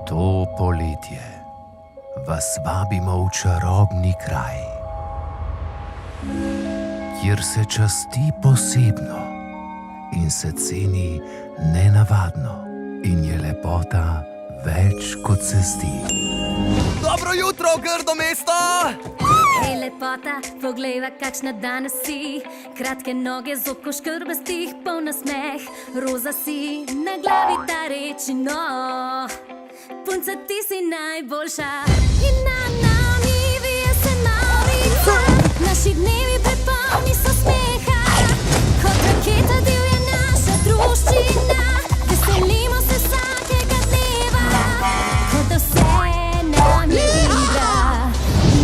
To poletje vas vabimo v čarobni kraj, kjer se časti posebno in se ceni nenavadno in je lepota več kot se zdi. Dobro jutro, grdo mesto! Hej, lepota, poglejva, kakšna danes si. Kratke noge, zoko škrbastih, polna smeh. Roza si, na glavi ta reči no. Punca, ti si najboljša. In na nami vije se malica. Naši dnevi prepolni so smeha. Kot raketa divja naša druščina. Veselimo se vsakega dneva. Kot da vse nam je igra.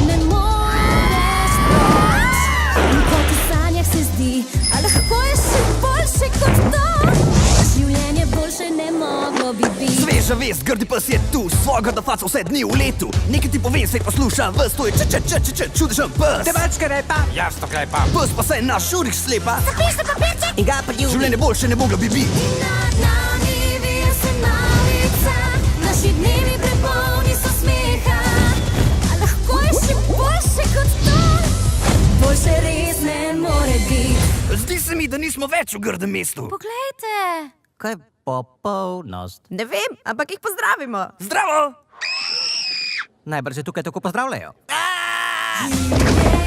Ne moreš proč. In kot v sanjah se zdi, a lahko je še boljše kot to. Življenje boljše ne moglo bi biti. Sveža vest, grdi pes je tu, svojega da faca vse dni v letu. Nekaj ti povem, svet posluša, ves to je čudežen pes. Tevačka repa, Jasno klepa. Pes pa se na šurih slepa. Zapište papirček. in ga priljubi. Življenje boljše ne moglo bi biti. Nad nami vije se malica. Naši dnevi prepolni so smeha. A lahko je še boljše kot to. Boljše res ne more biti. Zdi se mi, da nismo več v grdem mestu. Poglejte. Kaj popolnost? Ne vem, ampak jih pozdravimo. Zdravo! Najbrž je tukaj tako pozdravljajo. Življenje